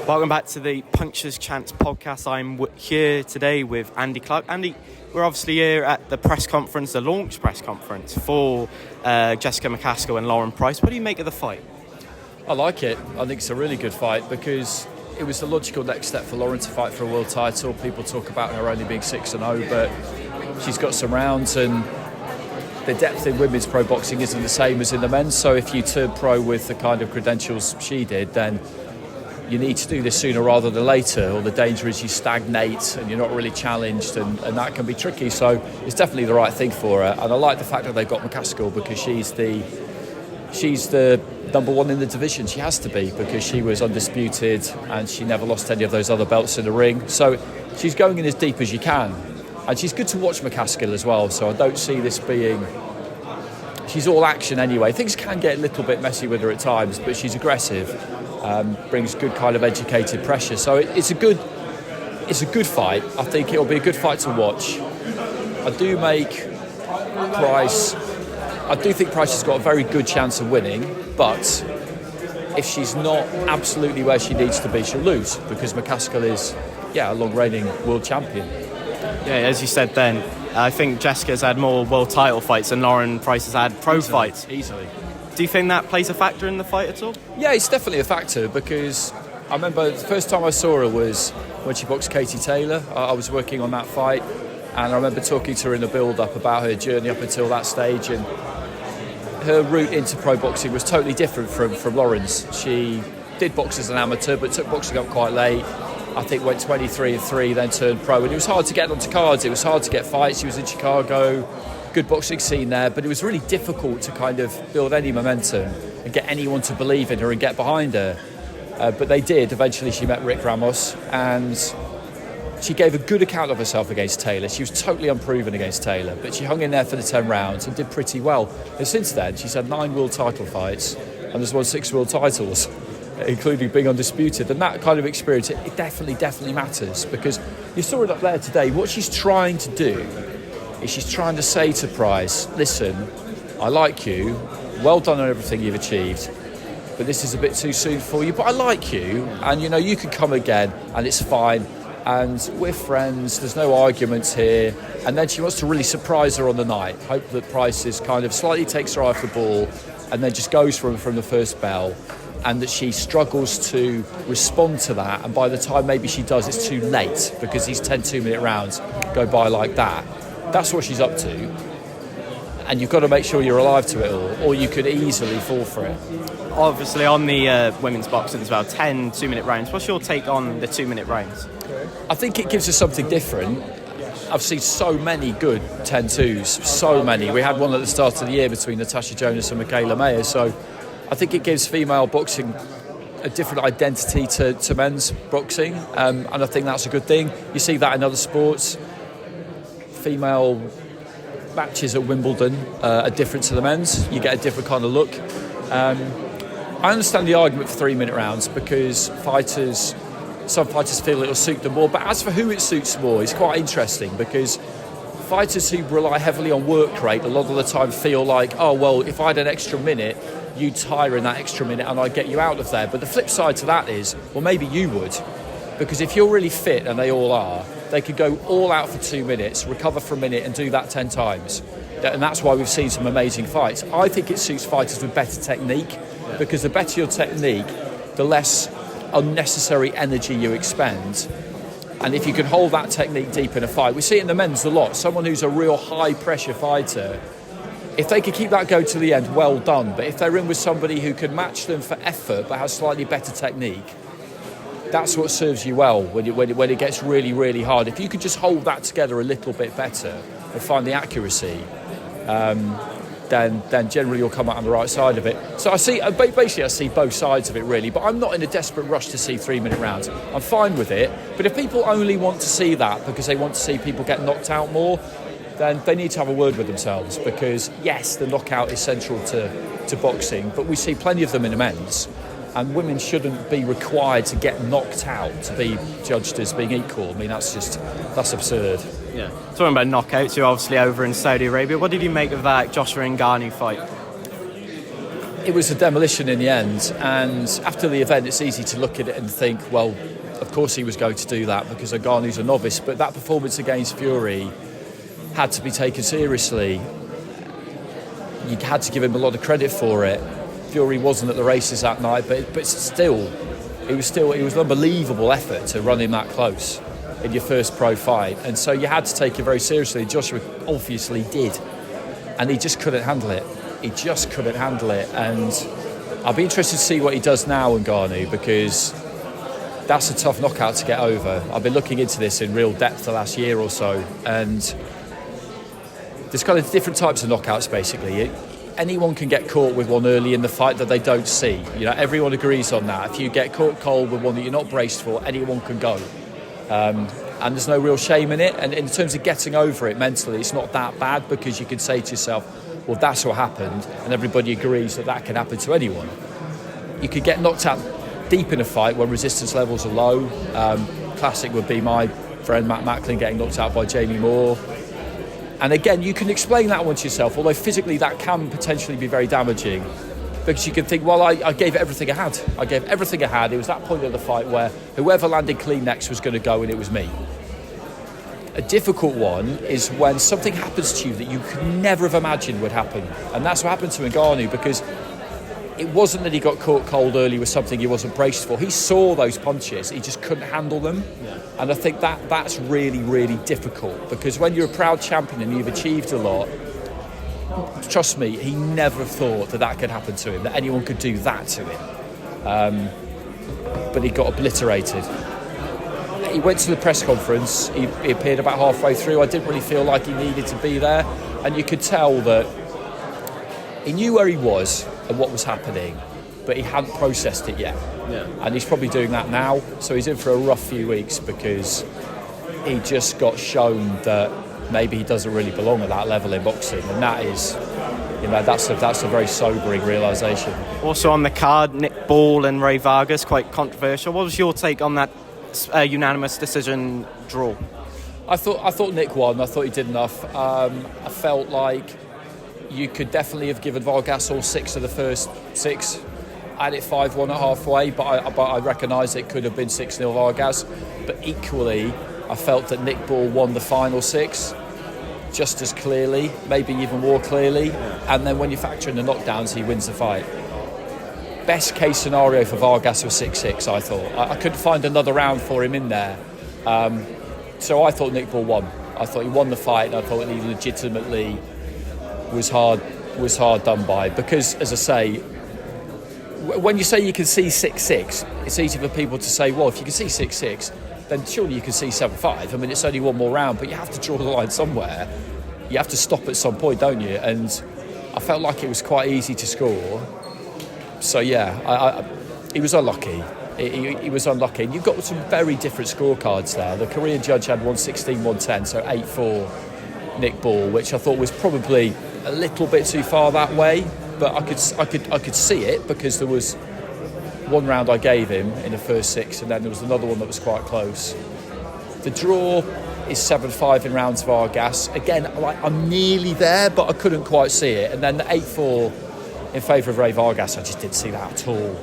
Welcome back to the Punctures Chance podcast. I'm here today with Andy Clarke. Andy, we're obviously here at the press conference, the launch press conference for Jessica McCaskill and Lauren Price. What do you make of the fight? I like it. I think it's a really good fight because it was the logical next step for Lauren to fight for a world title. People talk about her only being 6-0, but she's got some rounds, and the depth in women's pro boxing isn't the same as in the men's. So if you turn pro with the kind of credentials she did, then you need to do this sooner rather than later, or the danger is you stagnate and you're not really challenged, and that can be tricky. So it's definitely the right thing for her, and I like the fact that they've got McCaskill because she's the number one in the division. She has to be, because she was undisputed and she never lost any of those other belts in the ring. So she's going in as deep as you can, and she's good to watch, McCaskill, as well. So I don't see this being... She's all action anyway. Things can get a little bit messy with her at times, but she's aggressive. Brings good kind of educated pressure. So it's a good fight. I think it'll be a good fight to watch. I do think Price has got a very good chance of winning, but if she's not absolutely where she needs to be, she'll lose, because McCaskill is, a long-reigning world champion. Yeah, as you said then, I think Jessica's had more world title fights than Lauren Price has had pro fights. Easily. Do you think that plays a factor in the fight at all? Yeah, it's definitely a factor, because I remember the first time I saw her was when she boxed Katie Taylor. I was working on that fight, and I remember talking to her in the build-up about her journey up until that stage, and her route into pro boxing was totally different from Lauren's. She did box as an amateur, but took boxing up quite late. I think went 23-3, then turned pro, and it was hard to get onto cards. It was hard to get fights. She was in Chicago. Good boxing scene there, but it was really difficult to kind of build any momentum and get anyone to believe in her and get behind her. But they did. Eventually she met Rick Ramos, and she gave a good account of herself against Taylor. She was totally unproven against Taylor, but she hung in there for the 10 rounds and did pretty well. And since then, she's had 9 world title fights and has won 6 world titles, including being undisputed. And that kind of experience, it definitely matters, because you saw it up there today. What she's trying to do is she's trying to say to Price, listen, I like you, well done on everything you've achieved, but this is a bit too soon for you, but I like you, and you can come again, and it's fine, and we're friends, there's no arguments here. And then she wants to really surprise her on the night, hope that Price is kind of slightly takes her eye off the ball, and then just goes from the first bell, and that she struggles to respond to that, and by the time maybe she does, it's too late, because these 10 2-minute rounds go by like that. That's what she's up to, and you've got to make sure you're alive to it all, or you could easily fall for it. Obviously, on the women's boxing as well, 10 2-minute rounds. What's your take on the 2-minute rounds? I think it gives us something different. I've seen so many good 10-2s, so many. We had one at the start of the year between Natasha Jonas and Michaela Mayer, so I think it gives female boxing a different identity to men's boxing, and I think that's a good thing. You see that in other sports. Female matches at Wimbledon are different to the men's. You get a different kind of look. I understand the argument for 3-minute rounds, because some fighters feel it'll suit them more, but as for who it suits more, it's quite interesting, because fighters who rely heavily on work rate a lot of the time feel like, oh well, if I had an extra minute, you'd tire in that extra minute and I'd get you out of there. But the flip side to that is, well, maybe you would, because if you're really fit, and they all are, they could go all out for 2 minutes, recover for a minute, and do that 10 times. And that's why we've seen some amazing fights. I think it suits fighters with better technique, because the better your technique, the less unnecessary energy you expend. And if you can hold that technique deep in a fight, we see it in the men's a lot. Someone who's a real high-pressure fighter, if they can keep that going to the end, well done. But if they're in with somebody who can match them for effort but has slightly better technique, that's what serves you well when it gets really, really hard. If you can just hold that together a little bit better and find the accuracy, then generally you'll come out on the right side of it. So I see both sides of it, really, but I'm not in a desperate rush to see 3-minute rounds. I'm fine with it, but if people only want to see that because they want to see people get knocked out more, then they need to have a word with themselves, because yes, the knockout is central to boxing, but we see plenty of them in the men's. And women shouldn't be required to get knocked out to be judged as being equal. I mean, that's absurd. Yeah. Talking about knockouts, you're obviously over in Saudi Arabia. What did you make of that Joshua Ngannou fight? it was a demolition in the end. And after the event, it's easy to look at it and think, well, of course he was going to do that because Ngannou's a novice. But that performance against Fury had to be taken seriously. You had to give him a lot of credit for it. Fury wasn't at the races that night, but still, it was an unbelievable effort to run him that close in your first pro fight. And so you had to take it very seriously. Joshua obviously did. And he just couldn't handle it. And I'll be interested to see what he does now in Ngannou, because that's a tough knockout to get over. I've been looking into this in real depth the last year or so, and there's kind of different types of knockouts, basically. Anyone can get caught with one early in the fight that they don't see. You know, everyone agrees on that. If you get caught cold with one that you're not braced for, anyone can go. And there's no real shame in it. And in terms of getting over it mentally, it's not that bad, because you can say to yourself, well, that's what happened, and everybody agrees that can happen to anyone. You could get knocked out deep in a fight when resistance levels are low. Classic would be my friend Matt Macklin getting knocked out by Jamie Moore. And again, you can explain that one to yourself, although physically that can potentially be very damaging, because you can think, well, I gave it everything I had. It was that point of the fight where whoever landed clean next was going to go, and it was me. A difficult one is when something happens to you that you could never have imagined would happen. And that's what happened to Ngannou, because it wasn't that he got caught cold early with something he wasn't braced for. He saw those punches, he just couldn't handle them. Yeah. And I think that's really, really difficult, because when you're a proud champion and you've achieved a lot, trust me, he never thought that could happen to him, that anyone could do that to him. But he got obliterated. He went to the press conference, he appeared about halfway through. I didn't really feel like he needed to be there, and you could tell that he knew where he was and what was happening, but he hadn't processed it yet. Yeah. And he's probably doing that now, so he's in for a rough few weeks, because he just got shown that maybe he doesn't really belong at that level in boxing, and that is, that's a very sobering realisation. Also on the card, Nick Ball and Ray Vargas, quite controversial. What was your take on that unanimous decision draw? I thought Nick won. I thought he did enough. I felt like you could definitely have given Vargas all 6 of the first 6. I had it 5-1 at halfway, but I recognise it could have been 6-0 Vargas. But equally, I felt that Nick Ball won the final 6 just as clearly, maybe even more clearly. And then when you factor in the knockdowns, he wins the fight. Best case scenario for Vargas was 6-6, I thought. I couldn't find another round for him in there. So I thought Nick Ball won. I thought he won the fight, and I thought he legitimately was hard done by. Because, as I say, when you say you can see 6-6, it's easy for people to say, well, if you can see 6-6, then surely you can see 7-5. I mean, it's only one more round, but you have to draw the line somewhere. You have to stop at some point, don't you? And I felt like it was quite easy to score. So, yeah, he was unlucky. He was unlucky. And you've got some very different scorecards there. The Korean judge had 116-110, so 8-4 Nick Ball, which I thought was probably a little bit too far that way. But I could see it, because there was one round I gave him in the first 6, and then there was another one that was quite close. The draw is 7-5 in rounds Vargas. Again, I'm nearly there, but I couldn't quite see it. And then the 8-4 in favour of Ray Vargas, I just didn't see that at all.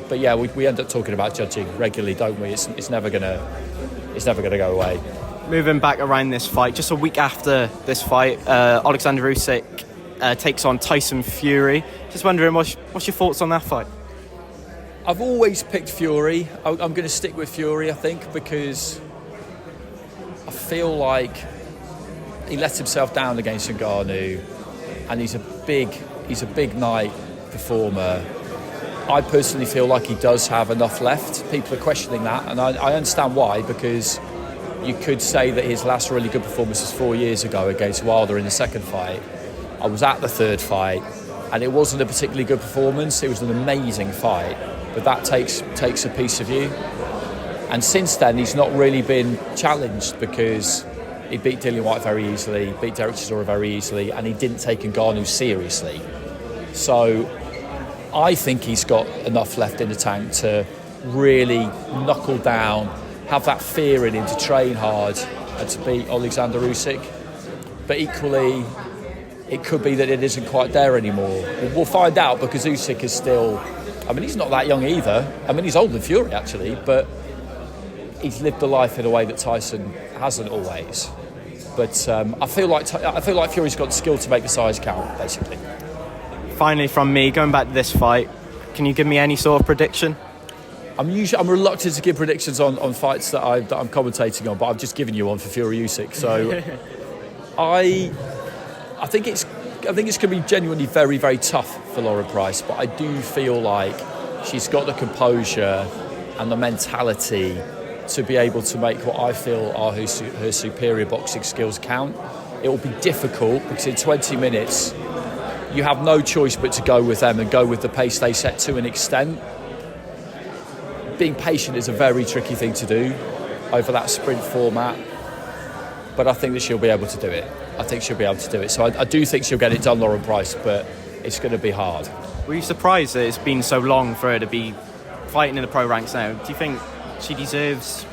But yeah, we end up talking about judging regularly, don't we? It's never gonna go away. Moving back around this fight, just a week after this fight, Alexander Usyk takes on Tyson Fury. Just wondering, what's your thoughts on that fight? I've always picked Fury. I'm going to stick with Fury, I think, because I feel like he let himself down against Ngannou, and he's a big night performer. I personally feel like he does have enough left. People are questioning that, and I understand why, because you could say that his last really good performance was 4 years ago against Wilder in the second fight. I was at the third fight, and it wasn't a particularly good performance. It was an amazing fight, but that takes a piece of you. And since then, he's not really been challenged, because he beat Dillian Whyte very easily, beat Derek Chisora very easily, and he didn't take Ngannou seriously. So I think he's got enough left in the tank to really knuckle down, have that fear in him to train hard and to beat Alexander Usyk. But equally, it could be that it isn't quite there anymore. We'll find out, because Usyk is still, I mean, he's not that young either. I mean, he's older than Fury actually, but he's lived a life in a way that Tyson hasn't always. But I feel like Fury's got the skill to make the size count, basically. Finally, from me, going back to this fight, can you give me any sort of prediction? I'm reluctant to give predictions on fights that I'm commentating on, but I've just given you one for Fury Usyk. So I think it's going to be genuinely very, very tough for Lauren Price, but I do feel like she's got the composure and the mentality to be able to make what I feel are her superior boxing skills count. It will be difficult because in 20 minutes you have no choice but to go with them and go with the pace they set to an extent. Being patient is a very tricky thing to do over that sprint format, but I think that she'll be able to do it. So I do think she'll get it done, Lauren Price, but it's going to be hard. Were you surprised that it's been so long for her to be fighting in the pro ranks now? Do you think she deserves,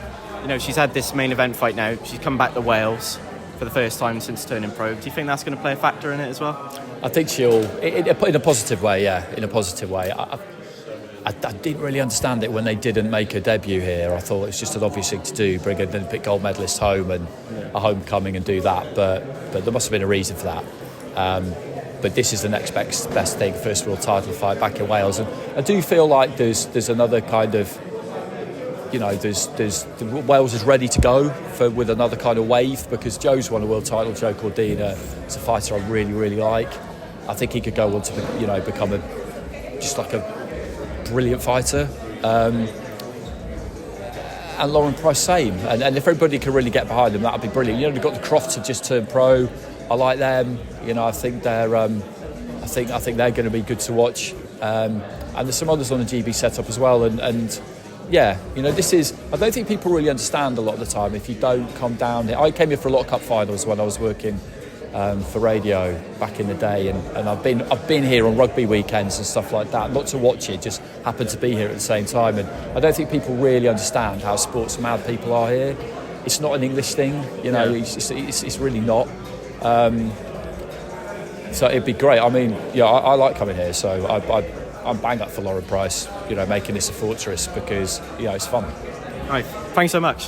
she's had this main event fight now, she's come back to Wales for the first time since turning pro. Do you think that's going to play a factor in it as well? I think she'll, in a positive way, yeah, in a positive way. I didn't really understand it when they didn't make a debut here. I thought it was just an obvious thing to do, bring an Olympic gold medalist home and a homecoming and do that. But there must have been a reason for that. But this is the next best thing, first world title fight back in Wales. And I do feel like there's another kind of, Wales is ready to go with another kind of wave, because Joe's won a world title. Joe Cordina is a fighter I really, really like. I think he could go on to become just like a brilliant fighter. And Lauren Price same. And if everybody can really get behind them, that would be brilliant. They've got the Crofts who just turned pro. I like them. I think they're I think they're going to be good to watch. And there's some others on the GB setup as well. And yeah, this is, I don't think people really understand a lot of the time if you don't come down here. I came here for a lot of cup finals when I was working for radio back in the day, and I've been here on rugby weekends and stuff like that, not to watch it, just happened to be here at the same time. And I don't think people really understand how sports mad people are here. It's not an English thing, it's really not. So it'd be great. I mean, I like coming here, so I'm bang up for Lauren Price, making this a fortress, because it's fun. Right, thanks so much.